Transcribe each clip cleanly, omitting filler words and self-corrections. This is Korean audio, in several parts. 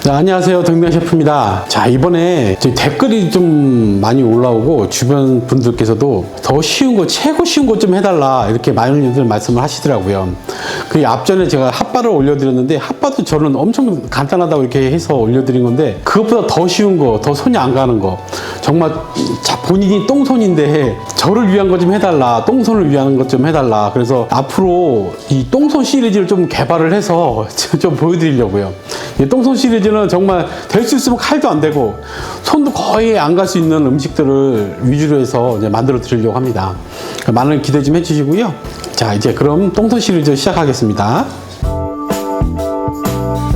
네, 안녕하세요. 동명 셰프입니다. 자, 이번에 댓글이 좀 많이 올라오고 주변 분들께서도 더 쉬운 거, 최고 쉬운 거 좀 해달라 이렇게 많이들 말씀을 하시더라고요. 그 앞전에 제가 핫바를 올려드렸는데 핫바도 저는 엄청 간단하다고 이렇게 해서 올려드린 건데 그것보다 더 쉬운 거, 더 손이 안 가는 거, 정말 본인이 똥손인데 저를 위한 거 좀 해달라, 똥손을 위한 것 좀 해달라. 그래서 앞으로 이 똥손 시리즈를 좀 개발을 해서 좀 보여드리려고요. 이 똥손 시리즈는 정말 될 수 있으면 칼도 안 되고 손도 거의 안 갈 수 있는 음식들을 위주로 해서 이제 만들어 드리려고 합니다. 많은 기대 좀 해주시고요. 자, 이제 그럼 똥손 시리즈 시작하겠습니다.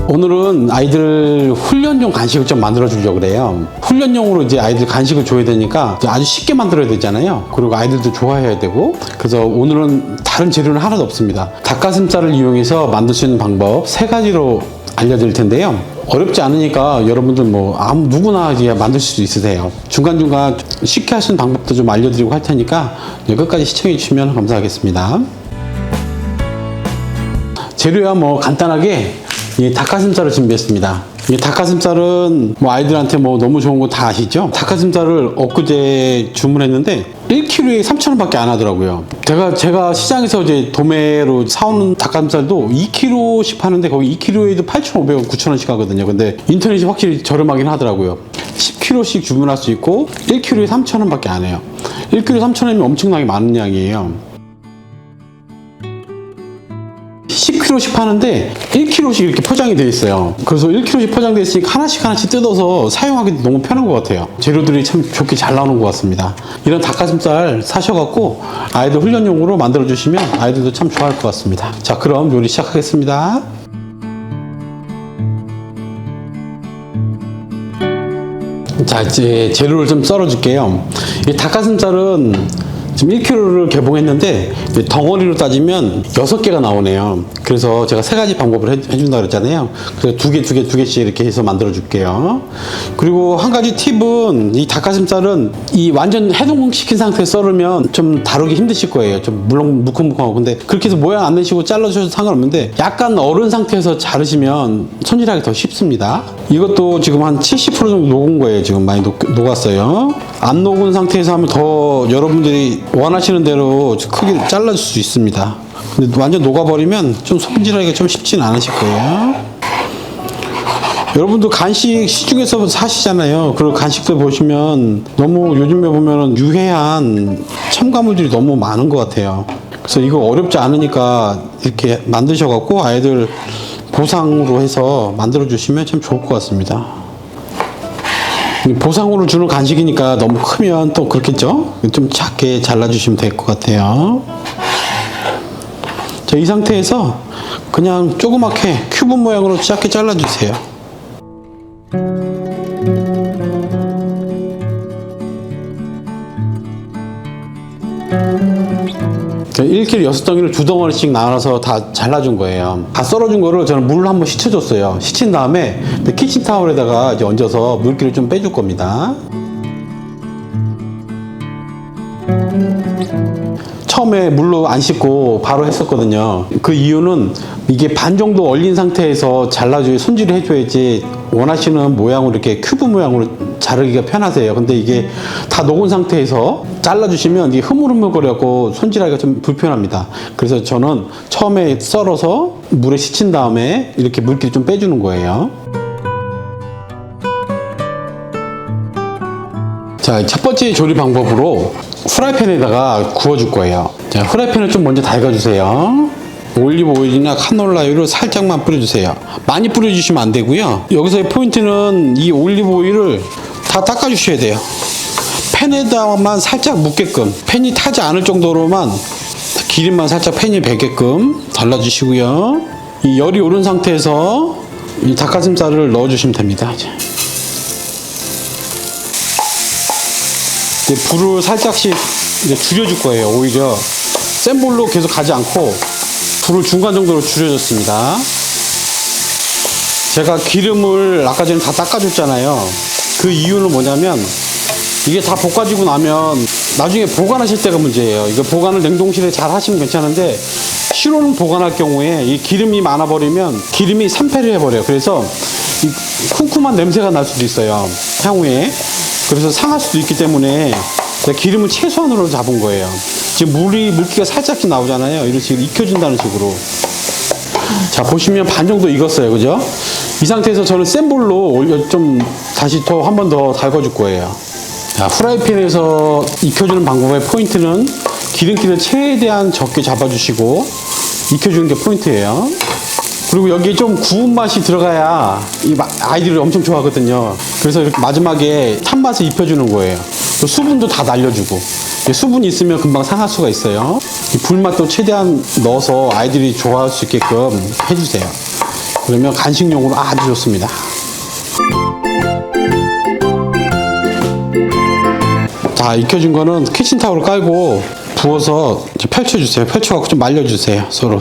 오늘은 아이들 훈련용 간식을 좀 만들어 주려고 그래요. 훈련용으로 이제 아이들 간식을 줘야 되니까 아주 쉽게 만들어야 되잖아요. 그리고 아이들도 좋아해야 되고. 그래서 오늘은 다른 재료는 하나도 없습니다. 닭가슴살을 이용해서 만들 수 있는 방법 3가지로 알려드릴 텐데요. 어렵지 않으니까 여러분들 누구나 이제 만들 수 있으세요. 중간중간 쉽게 하시는 방법도 좀 알려드리고 할 테니까 끝까지 시청해 주시면 감사하겠습니다. 재료야 간단하게 이 닭가슴살을 준비했습니다. 이 닭가슴살은 아이들한테 너무 좋은 거 다 아시죠? 닭가슴살을 엊그제 주문했는데 1kg에 3,000원 밖에 안 하더라고요. 제가 시장에서 이제 도매로 사오는 닭가슴살도 2kg씩 파는데 거기 2kg에도 8,500원, 9,000원씩 하거든요. 근데 인터넷이 확실히 저렴하긴 하더라고요. 10kg씩 주문할 수 있고 1kg에 3,000원 밖에 안 해요. 1kg에 3,000원이면 엄청나게 많은 양이에요. 10kg씩 파는데 1kg씩 이렇게 포장이 되어 있어요. 그래서 1kg씩 포장되어 있으니까 하나씩 뜯어서 사용하기도 너무 편한 것 같아요. 재료들이 참 좋게 잘 나오는 것 같습니다. 이런 닭가슴살 사셔갖고 아이들 훈련용으로 만들어 주시면 아이들도 참 좋아할 것 같습니다. 자, 그럼 요리 시작하겠습니다. 자, 이제 재료를 좀 썰어 줄게요. 이 닭가슴살은 지금 1kg를 개봉했는데 덩어리로 따지면 6개가 나오네요. 그래서 제가 3가지 방법을 해준다 그랬잖아요. 그래서 2개씩 이렇게 해서 만들어 줄게요. 그리고 한 가지 팁은 이 닭가슴살은 이 완전 해동시킨 상태에서 썰으면 좀 다루기 힘드실 거예요. 좀 물렁 무컹무컹하고. 근데 그렇게 해서 모양 안 내시고 잘라주셔도 상관없는데 약간 얼은 상태에서 자르시면 손질하기 더 쉽습니다. 이것도 지금 한 70% 정도 녹은 거예요. 지금 많이 녹았어요. 안 녹은 상태에서 하면 더 여러분들이 원하시는 대로 크게 잘라줄 수 있습니다. 근데 완전 녹아버리면 좀 손질하기가 좀 쉽진 않으실 거예요. 여러분도 간식 시중에서 사시잖아요. 그리고 간식들 보시면 너무 요즘에 보면은 유해한 첨가물들이 너무 많은 것 같아요. 그래서 이거 어렵지 않으니까 이렇게 만드셔갖고 아이들 보상으로 해서 만들어 주시면 참 좋을 것 같습니다. 보상으로 주는 간식이니까 너무 크면 또 그렇겠죠? 좀 작게 잘라주시면 될 것 같아요. 자, 이 상태에서 그냥 조그맣게 큐브 모양으로 작게 잘라주세요. 자, 1kg 6덩이를 2덩어리씩 나눠서 다 잘라준 거예요. 다 썰어준 거를 저는 물로 한번 씻혀줬어요. 씻힌 다음에 키친타올에다가 이제 얹어서 물기를 좀 빼줄 겁니다. 처음에 물로 안 씻고 바로 했었거든요. 그 이유는 이게 반 정도 얼린 상태에서 손질을 해줘야지 원하시는 모양으로 이렇게 큐브 모양으로 자르기가 편하세요. 근데 이게 다 녹은 상태에서 잘라주시면 이게 흐물흐물거려고 손질하기가 좀 불편합니다. 그래서 저는 처음에 썰어서 물에 씻힌 다음에 이렇게 물기를 좀 빼주는 거예요. 자, 첫 번째 조리 방법으로 후라이팬에다가 구워줄 거예요. 자, 후라이팬을 좀 먼저 달궈주세요. 올리브 오일이나 카놀라유를 살짝만 뿌려주세요. 많이 뿌려주시면 안 되고요. 여기서의 포인트는 이 올리브 오일을 다 닦아주셔야 돼요. 팬에다만 살짝 묻게끔, 팬이 타지 않을 정도로만 기름만 살짝 팬이 배게끔 발라주시고요. 이 열이 오른 상태에서 이 닭가슴살을 넣어주시면 됩니다. 이제 불을 살짝씩 이제 줄여줄 거예요. 오히려 센 불로 계속 가지 않고 불을 중간 정도로 줄여줬습니다. 제가 기름을 아까 전에 다 닦아줬잖아요. 그 이유는 뭐냐면 이게 다 볶아지고 나면 나중에 보관하실 때가 문제예요. 이거 보관을 냉동실에 잘 하시면 괜찮은데 실온 보관할 경우에 이 기름이 많아버리면 기름이 산패를 해버려요. 그래서 이 쿰쿰한 냄새가 날 수도 있어요. 향후에. 그래서 상할 수도 있기 때문에 제가 기름은 최소한으로 잡은 거예요. 지금 물기가 살짝씩 나오잖아요. 이런 식으로 익혀준다는 식으로. 자, 보시면 반 정도 익었어요. 그죠? 이 상태에서 저는 센 불로 다시 또 한 번 더 달궈줄 거예요. 자, 후라이팬에서 익혀주는 방법의 포인트는 기름기를 최대한 적게 잡아주시고 익혀주는 게 포인트예요. 그리고 여기에 좀 구운 맛이 들어가야 아이들이 엄청 좋아하거든요. 그래서 이렇게 마지막에 탄맛을 입혀주는 거예요. 또 수분도 다 날려주고. 수분이 있으면 금방 상할 수가 있어요. 이 불맛도 최대한 넣어서 아이들이 좋아할 수 있게끔 해주세요. 그러면 간식용으로 아주 좋습니다. 자, 익혀준 거는 키친타올을 깔고 부어서 펼쳐주세요. 펼쳐갖고 좀 말려주세요. 서로.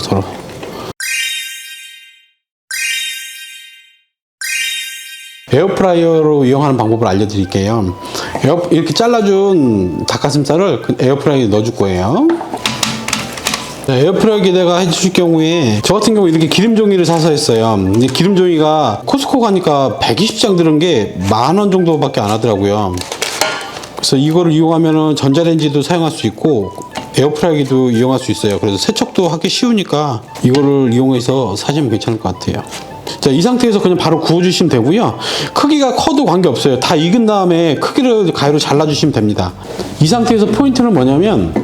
에어프라이어로 이용하는 방법을 알려드릴게요. 이렇게 잘라준 닭가슴살을 에어프라이어에 넣어줄 거예요. 에어프라이기에다가 해주실 경우에 저 같은 경우 이렇게 기름종이를 사서 했어요. 근데 기름종이가 코스코 가니까 120장 들은 게 10,000원 정도밖에 안 하더라고요. 그래서 이거를 이용하면은 전자레인지도 사용할 수 있고 에어프라이기도 이용할 수 있어요. 그래서 세척도 하기 쉬우니까 이거를 이용해서 사시면 괜찮을 것 같아요. 자, 이 상태에서 그냥 바로 구워주시면 되고요. 크기가 커도 관계없어요. 다 익은 다음에 크기를 가위로 잘라주시면 됩니다. 이 상태에서 포인트는 뭐냐면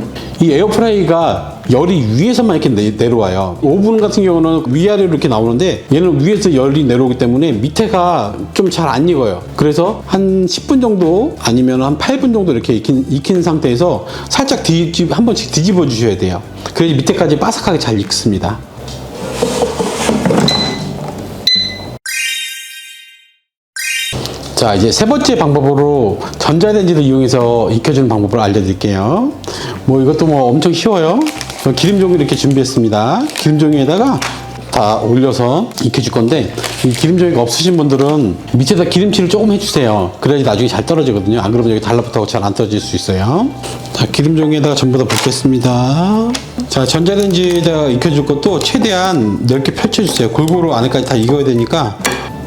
이 에어프라이가 열이 위에서만 이렇게 내려와요. 오븐 같은 경우는 위아래로 이렇게 나오는데 얘는 위에서 열이 내려오기 때문에 밑에가 좀 잘 안 익어요. 그래서 한 10분 정도 아니면 한 8분 정도 이렇게 익힌 상태에서 살짝 한 번씩 뒤집어 주셔야 돼요. 그래야 밑에까지 바삭하게 잘 익습니다. 자, 이제 세 번째 방법으로 전자레인지를 이용해서 익혀주는 방법을 알려드릴게요. 이것도 엄청 쉬워요. 기름종이 이렇게 준비했습니다. 기름종이에다가 다 올려서 익혀줄 건데, 이 기름종이가 없으신 분들은 밑에다 기름칠을 조금 해주세요. 그래야지 나중에 잘 떨어지거든요. 안 그러면 여기 달라붙어서 잘 안 떨어질 수 있어요. 자, 기름종이에다가 전부 다 붓겠습니다. 자, 전자레인지에다가 익혀줄 것도 최대한 넓게 펼쳐주세요. 골고루 안에까지 다 익어야 되니까.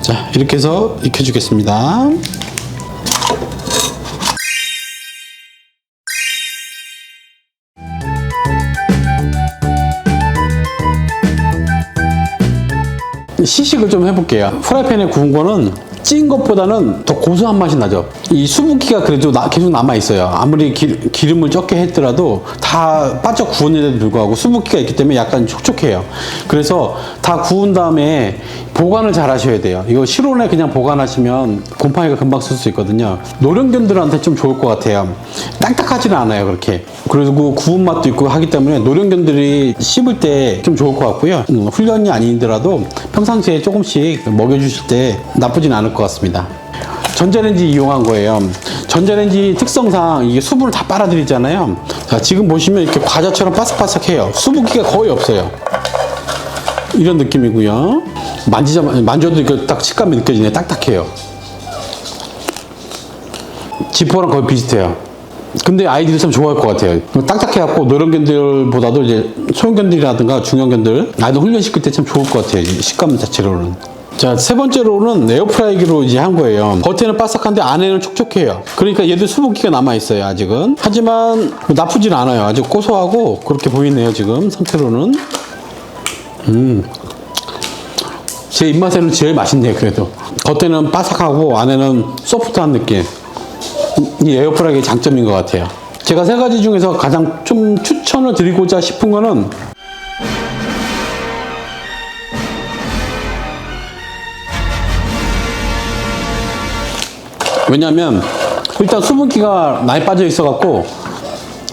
자, 이렇게 해서 익혀주겠습니다. 시식을 좀 해볼게요. 프라이팬에 구운 거는 찐 것보다는 더 고소한 맛이 나죠. 이 수분기가 그래도 계속 남아있어요. 아무리 기름을 적게 했더라도 다 바짝 구웠는데도 불구하고 수분기가 있기 때문에 약간 촉촉해요. 그래서 다 구운 다음에 보관을 잘 하셔야 돼요. 이거 실온에 그냥 보관하시면 곰팡이가 금방 쓸 수 있거든요. 노령견들한테 좀 좋을 것 같아요. 딱딱하지는 않아요, 그렇게. 그리고 구운 맛도 있고 하기 때문에 노령견들이 씹을 때 좀 좋을 것 같고요. 훈련이 아니더라도 평상시에 조금씩 먹여주실 때 나쁘진 않을 것 같습니다. 전자레인지 이용한 거예요. 전자레인지 특성상 이게 수분을 다 빨아들이잖아요. 자, 지금 보시면 이렇게 과자처럼 바삭바삭해요. 수분기가 거의 없어요. 이런 느낌이고요. 만져도 이거 딱 식감이 느껴지네. 딱딱해요. 지포랑 거의 비슷해요. 근데 아이들이 참 좋아할 것 같아요. 딱딱해갖고 노령견들보다도 이제 소형견들이라든가 중형견들 아이들 훈련시킬 때 참 좋을 것 같아요. 식감 자체로는. 자, 세 번째로는 에어프라이기로 이제 한 거예요. 겉에는 바삭한데 안에는 촉촉해요. 그러니까 얘도 수분기가 남아있어요, 아직은. 하지만 나쁘진 않아요. 아주 고소하고 그렇게 보이네요, 지금 상태로는. 제 입맛에는 제일 맛있네요, 그래도. 겉에는 바삭하고 안에는 소프트한 느낌. 이 에어프라이기의 장점인 것 같아요. 제가 세 가지 중에서 가장 좀 추천을 드리고자 싶은 거는 왜냐면 일단 수분기가 많이 빠져 있어 갖고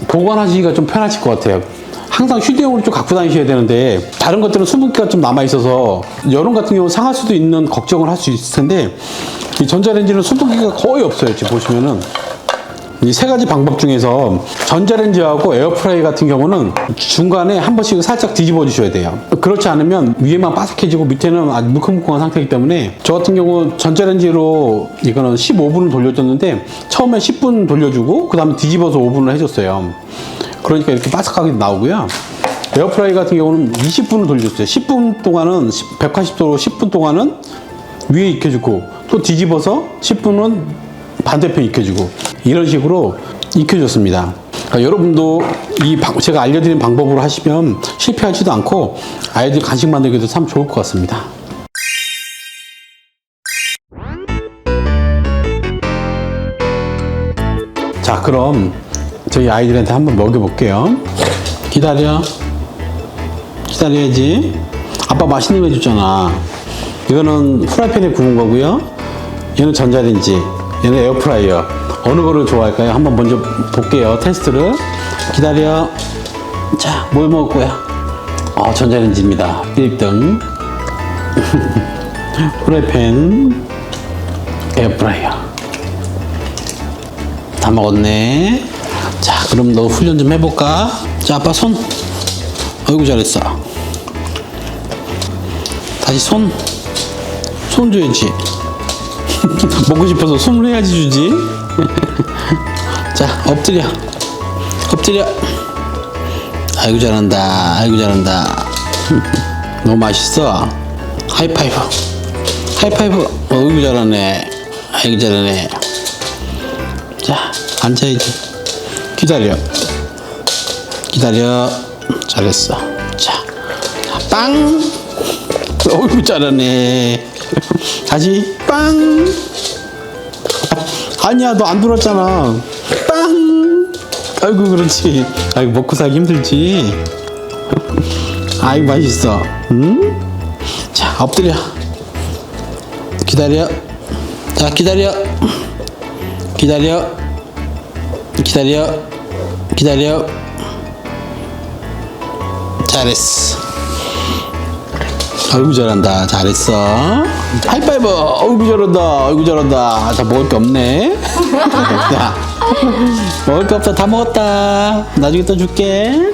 보관하시기가 좀 편하실 것 같아요. 항상 휴대용으로 좀 갖고 다니셔야 되는데 다른 것들은 수분기가 좀 남아 있어서 여름 같은 경우 상할 수도 있는 걱정을 할 수 있을 텐데 이 전자레인지는 수분기가 거의 없어요. 지금 보시면은 이 세 가지 방법 중에서 전자레인지하고 에어프라이 같은 경우는 중간에 한 번씩 살짝 뒤집어 주셔야 돼요. 그렇지 않으면 위에만 바삭해지고 밑에는 아주 물컹물컹한 상태이기 때문에 저 같은 경우 전자레인지로 이거는 15분을 돌려줬는데 처음에 10분 돌려주고 그 다음에 뒤집어서 5분을 해줬어요. 그러니까 이렇게 바삭하게 나오고요. 에어프라이 같은 경우는 20분을 돌려줬어요. 10분 동안은 180도로 10분 동안은 위에 익혀주고 또 뒤집어서 10분은 반대편 익혀주고 이런 식으로 익혀줬습니다. 그러니까 여러분도 제가 알려드린 방법으로 하시면 실패하지도 않고 아이들 간식 만들기도 참 좋을 것 같습니다. 자, 그럼 저희 아이들한테 한번 먹여볼게요. 기다려야지. 아빠 맛있는 거 해줬잖아. 이거는 프라이팬에 구운 거고요. 얘는 전자레인지, 얘는 에어프라이어. 어느 거를 좋아할까요? 한번 먼저 볼게요. 테스트를. 기다려. 자, 뭘 먹을 거야? 전자레인지입니다. 1등. 프라이팬, 에어프라이어. 다 먹었네. 자, 그럼 너 훈련 좀 해볼까? 자, 아빠 손. 어이구, 잘했어. 다시 손 줘야지. 먹고 싶어서 손을 해야지 주지. 자, 엎드려. 아이고 잘한다. 너무 맛있어. 하이파이브. 어이구 잘하네. 아이고 잘하네. 자, 앉아야지. 기다려. 잘했어. 자, 빵. 어이구 잘하네. 다시 빵. 아니야, 너 안 돌았잖아. 빵. 아이고 그렇지. 아이고 먹고 살기 힘들지. 아이고 맛있어. 응? 자, 엎드려. 기다려. 자, 기다려. 잘했어. 아이고 잘한다. 잘했어. 하이파이브. 아이고 잘한다. 다 먹을 게 없네. 자, 먹을 게 없어. 다 먹었다. 나중에 또 줄게.